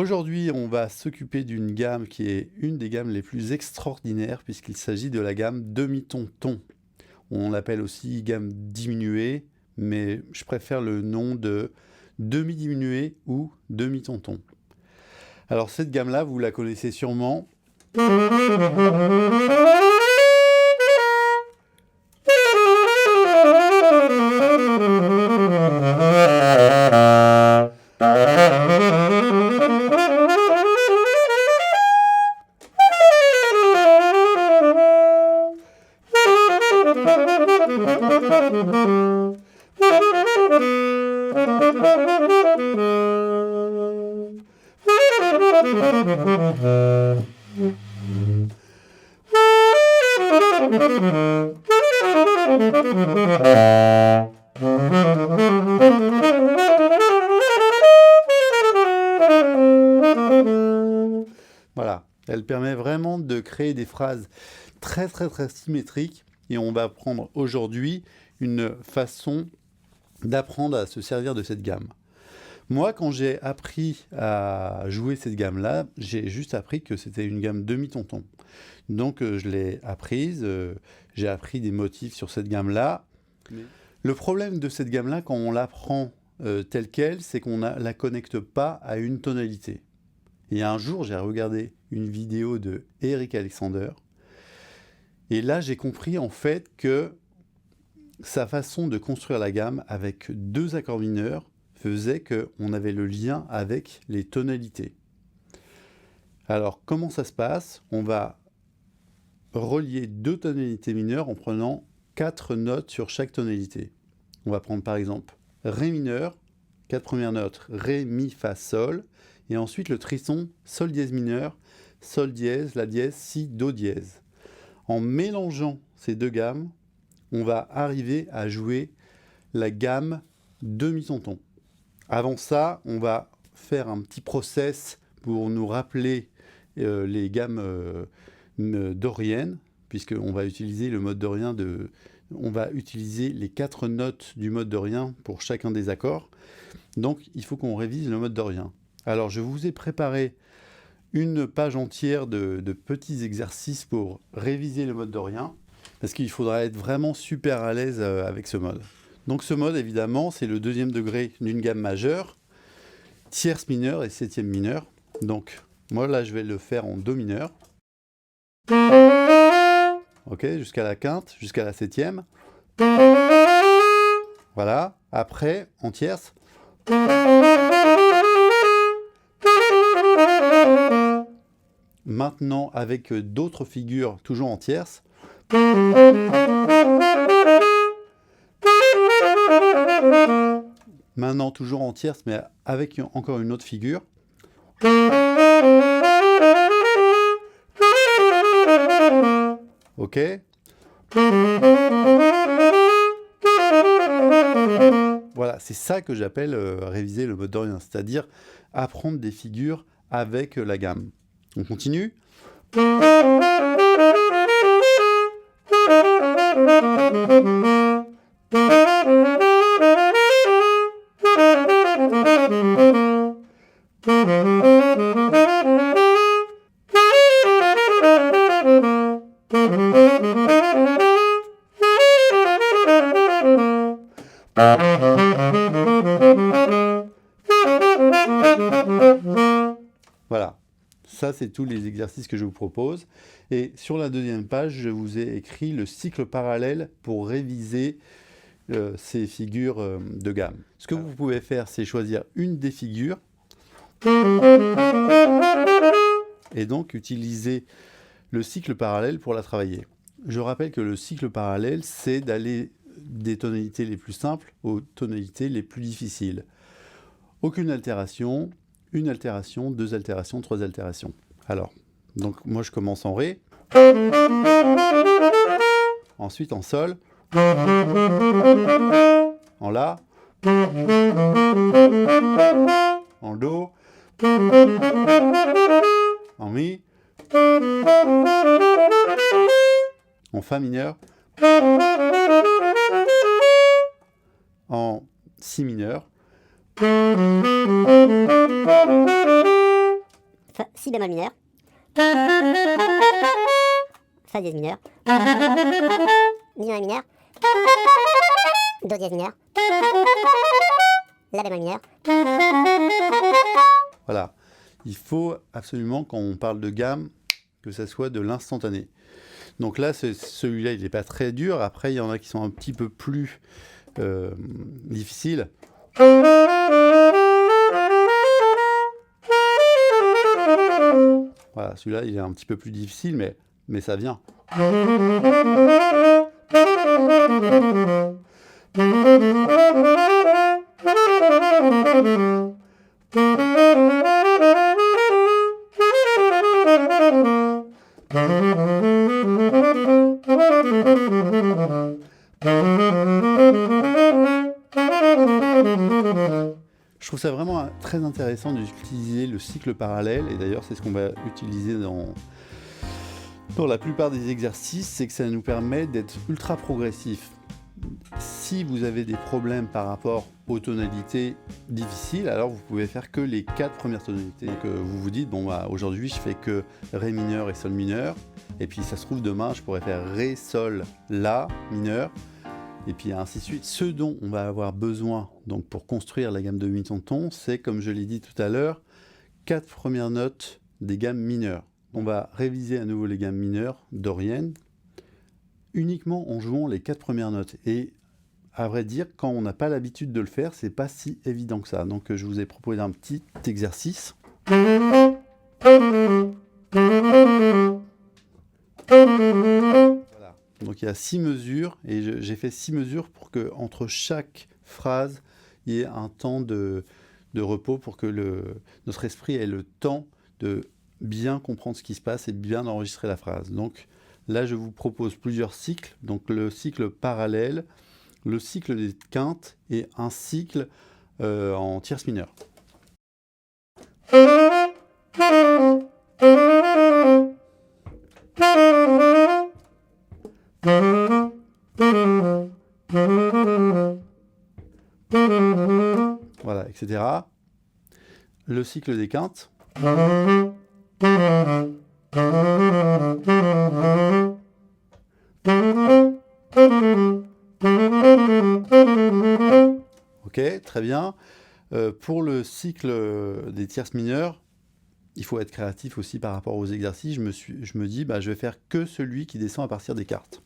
Aujourd'hui, on va s'occuper d'une gamme qui est une des gammes les plus extraordinaires puisqu'il s'agit de la gamme demi-ton-ton. On l'appelle aussi gamme diminuée, mais je préfère le nom de demi-diminuée ou demi-ton-ton. Alors cette gamme-là, vous la connaissez sûrement. Voilà, elle permet vraiment de créer des phrases très symétriques et on va prendre aujourd'hui une façon d'apprendre à se servir de cette gamme. Moi, quand j'ai appris à jouer cette gamme-là, j'ai juste appris que c'était une gamme demi-ton-ton. Donc je l'ai apprise, j'ai appris des motifs sur cette gamme-là. Le problème de cette gamme-là, quand on l'apprend telle qu'elle, c'est qu'on ne la connecte pas à une tonalité. Et un jour, j'ai regardé une vidéo de Eric Alexander. Et là, j'ai compris en fait que sa façon de construire la gamme avec 2 accords mineurs faisait qu'on avait le lien avec les tonalités. Alors, comment ça se passe? On va relier 2 tonalités mineures en prenant 4 notes sur chaque tonalité. On va prendre par exemple Ré mineur, 4 premières notes, Ré, Mi, Fa, Sol, et ensuite le triston Sol dièse mineur, Sol dièse, La dièse, Si, Do dièse. En mélangeant ces 2 gammes, on va arriver à jouer la gamme demi-ton-ton. Avant ça, on va faire un petit process pour nous rappeler les gammes doriennes, puisqu'on va utiliser le mode dorien on va utiliser les 4 notes du mode dorien pour chacun des accords. Donc, il faut qu'on révise le mode dorien. Alors, je vous ai préparé une page entière de petits exercices pour réviser le mode dorien, parce qu'il faudra être vraiment super à l'aise avec ce mode. Donc ce mode, évidemment, c'est le 2e degré d'une gamme majeure, tierce mineure et 7e mineure. Donc, moi, là, je vais le faire en Do mineur. Ok, jusqu'à la quinte, jusqu'à la 7e. Voilà. Après, en tierce. Maintenant, avec d'autres figures, toujours en tierce. Maintenant, toujours en tierce, mais avec encore une autre figure. Ok. Voilà, c'est ça que j'appelle réviser le mode dorien, c'est-à-dire apprendre des figures avec la gamme. On continue. Voilà, ça c'est tous les exercices que je vous propose. Et sur la 2e page, je vous ai écrit le cycle parallèle pour réviser ces figures de gamme. Ce que vous pouvez faire, c'est choisir une des figures et donc utiliser le cycle parallèle pour la travailler. Je rappelle que le cycle parallèle, c'est d'aller des tonalités les plus simples aux tonalités les plus difficiles. Aucune altération, une altération, 2 altérations, 3 altérations. Alors, donc moi je commence en Ré, ensuite en Sol, en La, en Do, en Mi, en Fa mineur, en Si mineur, si bémol mineur, fa dièse mineur, mi bémol mineur, do dièse mineur, la bémol mineur. Voilà, il faut absolument, quand on parle de gamme, que ça soit de l'instantané. Donc là, celui-là, il n'est pas très dur. Après, il y en a qui sont un petit peu plus difficiles. Voilà, celui-là, il est un petit peu plus difficile, mais ça vient. Je trouve ça vraiment très intéressant d'utiliser le cycle parallèle, et d'ailleurs c'est ce qu'on va utiliser dans la plupart des exercices, c'est que ça nous permet d'être ultra progressif. Si vous avez des problèmes par rapport aux tonalités difficiles, alors vous pouvez faire que les 4 premières tonalités. Donc vous vous dites, bon bah aujourd'hui je fais que Ré mineur et Sol mineur, et puis ça se trouve demain je pourrais faire Ré, Sol, La mineur, et puis ainsi de suite. Ce dont on va avoir besoin donc, pour construire la gamme de demi-ton, c'est, comme je l'ai dit tout à l'heure, 4 premières notes des gammes mineures. On va réviser à nouveau les gammes mineures doriennes, uniquement en jouant les 4 premières notes. Et à vrai dire, quand on n'a pas l'habitude de le faire, c'est pas si évident que ça. Donc je vous ai proposé un petit exercice. Voilà. Donc il y a 6 mesures, et j'ai fait 6 mesures pour que entre chaque phrase, il y ait un temps de repos pour que notre esprit ait le temps de bien comprendre ce qui se passe et bien enregistrer la phrase. Donc là, je vous propose plusieurs cycles. Donc le cycle parallèle, le cycle des quintes et un cycle en tierce mineure. Voilà, etc. Le cycle des quintes. Ok, très bien. Pour le cycle des tierces mineures, il faut être créatif aussi par rapport aux exercices. Je me dis, je vais faire que celui qui descend à partir des quartes.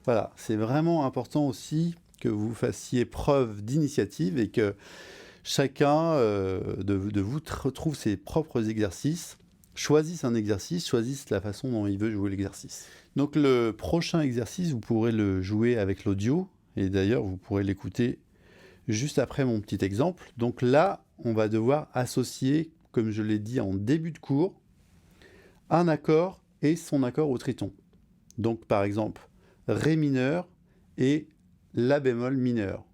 Voilà, c'est vraiment important aussi que vous fassiez preuve d'initiative et que chacun de vous trouve ses propres exercices, choisisse un exercice, choisisse la façon dont il veut jouer l'exercice. Donc le prochain exercice, vous pourrez le jouer avec l'audio, et d'ailleurs vous pourrez l'écouter juste après mon petit exemple. Donc là, on va devoir associer, comme je l'ai dit en début de cours, un accord et son accord au triton. Donc par exemple, Ré mineur et La bémol mineur.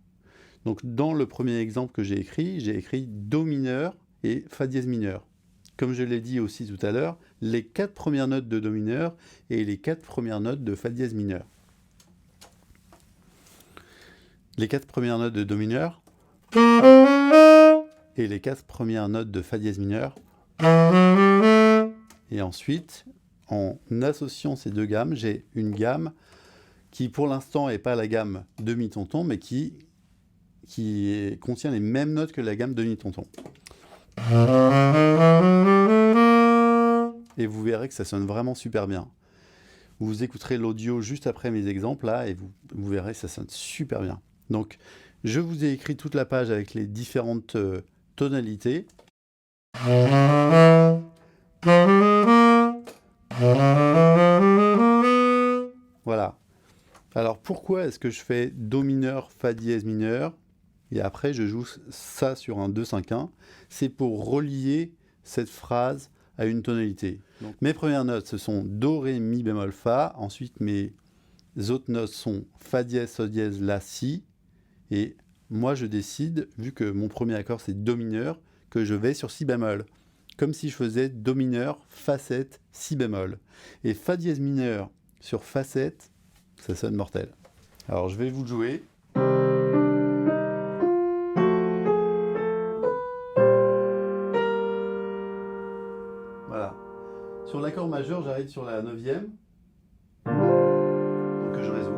Donc dans le premier exemple que j'ai écrit Do mineur et Fa dièse mineur. Comme je l'ai dit aussi tout à l'heure, les 4 premières notes de Do mineur et les 4 premières notes de Fa dièse mineur. Les 4 premières notes de Do mineur et les 4 premières notes de Fa dièse mineur. Et ensuite, en associant ces deux gammes, j'ai une gamme qui pour l'instant n'est pas la gamme demi-tonton, mais qui contient les mêmes notes que la gamme demi-tonton. Et vous verrez que ça sonne vraiment super bien. Vous écouterez l'audio juste après mes exemples, là, et vous verrez que ça sonne super bien. Donc, je vous ai écrit toute la page avec les différentes tonalités. Voilà. Alors pourquoi est-ce que je fais Do mineur, Fa dièse mineur et après je joue ça sur un 2-5-1? C'est pour relier cette phrase à une tonalité. Donc, mes premières notes, ce sont Do, Ré, Mi bémol, Fa. Ensuite, mes autres notes sont Fa dièse, Sol dièse, La, Si. Et moi, je décide, vu que mon premier accord, c'est Do mineur, que je vais sur si bémol. Comme si je faisais do mineur, fa 7, si bémol. Et fa dièse mineur sur fa 7, ça sonne mortel. Alors je vais vous le jouer. Voilà. Sur l'accord majeur, j'arrive sur la 9e. Donc je résous.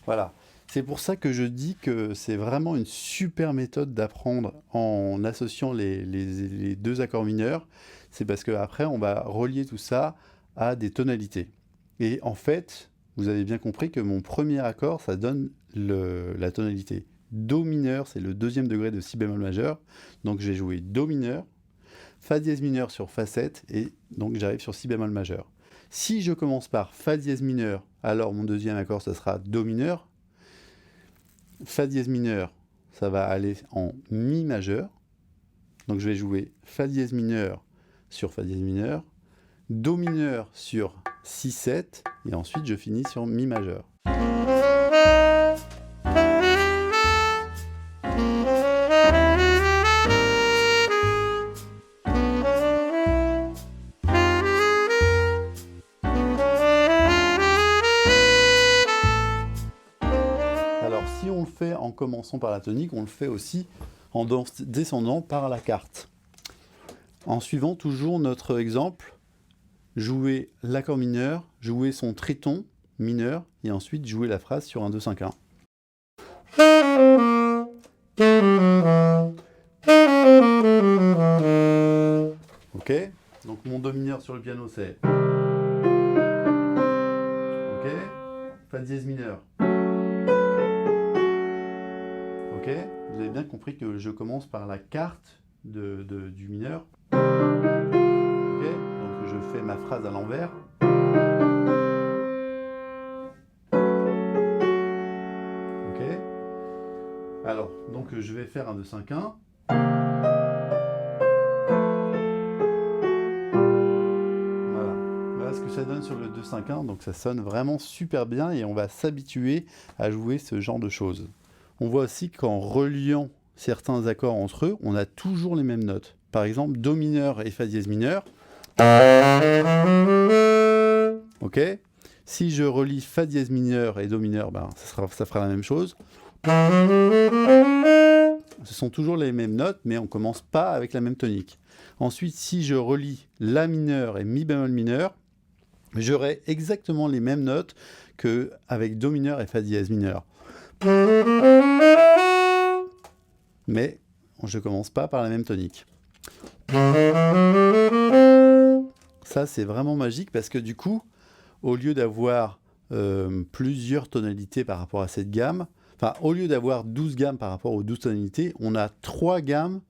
Voilà. C'est pour ça que je dis que c'est vraiment une super méthode d'apprendre en associant les deux accords mineurs. C'est parce qu'après, on va relier tout ça à des tonalités. Et en fait, vous avez bien compris que mon premier accord, ça donne la tonalité. Do mineur, c'est le deuxième degré de si bémol majeur. Donc j'ai joué do mineur, fa dièse mineur sur fa 7, et donc j'arrive sur si bémol majeur. Si je commence par fa dièse mineur, alors mon deuxième accord, ça sera do mineur. Fa dièse mineur, ça va aller en mi majeur. Donc je vais jouer fa dièse mineur sur fa dièse mineur, do mineur sur si 7, et ensuite je finis sur mi majeur. Alors si on le fait en commençant par la tonique, on le fait aussi en descendant par la quarte. En suivant toujours notre exemple, jouer l'accord mineur, jouer son triton mineur, et ensuite jouer la phrase sur un 2-5-1. Ok, donc mon do mineur sur le piano c'est... Ok, fa dièse mineur. Ok, vous avez bien compris que je commence par la quarte du mineur. Ok, donc je fais ma phrase à l'envers. Ok, alors donc je vais faire un 2-5-1. Voilà ce que ça donne sur le 2-5-1, donc ça sonne vraiment super bien et on va s'habituer à jouer ce genre de choses. On voit aussi qu'en reliant certains accords entre eux, on a toujours les mêmes notes. Par exemple, do mineur et fa dièse mineur. Ok. Si je relie fa dièse mineur et do mineur, ben, ça fera la même chose. Ce sont toujours les mêmes notes, mais on ne commence pas avec la même tonique. Ensuite, si je relie la mineur et mi bémol mineur, j'aurai exactement les mêmes notes qu'avec do mineur et fa dièse mineur. Mais je ne commence pas par la même tonique. Ça, c'est vraiment magique parce que du coup, au lieu d'avoir plusieurs tonalités par rapport à cette gamme, enfin, au lieu d'avoir 12 gammes par rapport aux 12 tonalités, on a 3 gammes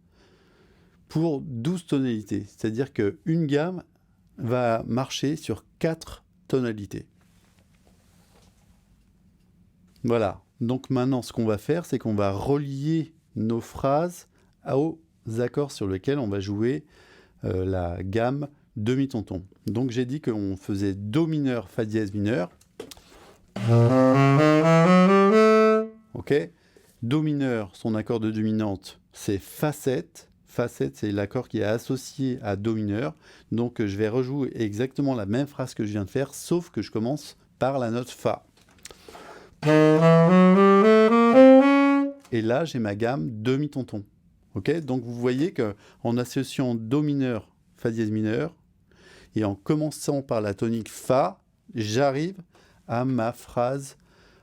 pour 12 tonalités. C'est-à-dire qu'une gamme va marcher sur 4 tonalités. Voilà. Donc maintenant, ce qu'on va faire, c'est qu'on va relier nos phrases aux accords sur lesquels on va jouer la gamme demi-tonton. Donc j'ai dit qu'on faisait do mineur, fa dièse mineur. Ok. Do mineur, son accord de dominante, c'est fa 7. Fa 7, c'est l'accord qui est associé à do mineur. Donc je vais rejouer exactement la même phrase que je viens de faire, sauf que je commence par la note fa. Et là, j'ai ma gamme demi-tonton. Okay, donc vous voyez qu'en associant do mineur, fa dièse mineur, et en commençant par la tonique fa, j'arrive à ma phrase,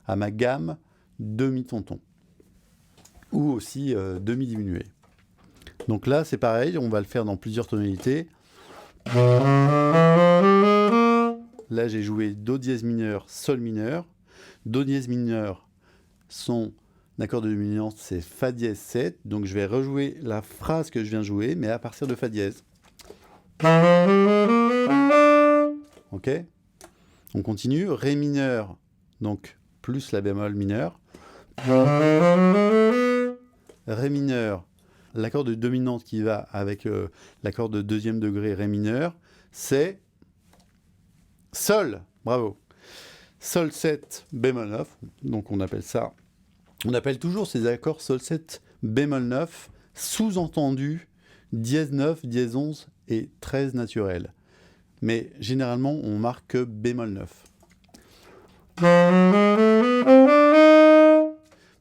à ma gamme demi-tonton. Ou aussi demi-diminué. Donc là, c'est pareil, on va le faire dans plusieurs tonalités. Là, j'ai joué do dièse mineur, sol mineur. Do dièse mineur, son accord de dominante, c'est fa dièse 7. Donc je vais rejouer la phrase que je viens de jouer, mais à partir de fa dièse. Ok. On continue. Ré mineur, donc plus la bémol mineur. Ré mineur, l'accord de dominante qui va avec l'accord de deuxième degré Ré mineur, c'est Sol. Bravo. Sol 7, bémol 9. Donc on appelle toujours ces accords Sol 7, bémol 9. Sous-entendu, dièse 9, dièse 11 et 13 naturel. Mais généralement, on marque que bémol 9. Il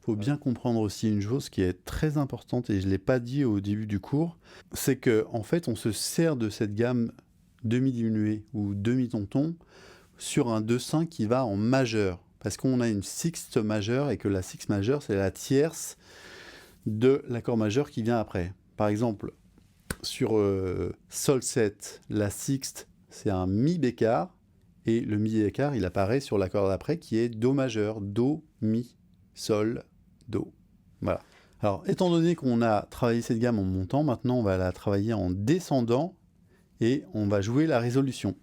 faut bien comprendre aussi une chose qui est très importante, et je ne l'ai pas dit au début du cours, c'est qu'en fait, on se sert de cette gamme demi-diminuée ou demi-tonton sur un dessin qui va en majeur. Parce qu'on a une sixte majeure, et que la sixte majeure, c'est la tierce de l'accord majeur qui vient après. Par exemple, sur Sol 7, la sixte, c'est un Mi bécard, et le Mi bécard, il apparaît sur l'accord d'après qui est Do majeur, Do, Mi, Sol, Do. Voilà. Alors, étant donné qu'on a travaillé cette gamme en montant, maintenant on va la travailler en descendant, et on va jouer la résolution.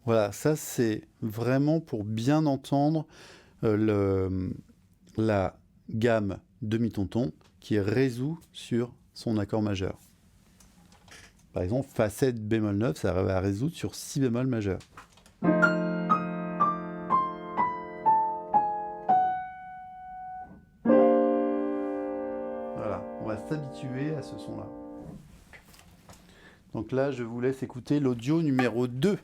Voilà, ça c'est vraiment pour bien entendre la gamme demi-tonton qui résout sur son accord majeur. Par exemple, Fa7 bémol 9, ça va résoudre sur Si bémol majeur. Voilà, on va s'habituer à ce son-là. Donc là, je vous laisse écouter l'audio numéro 2.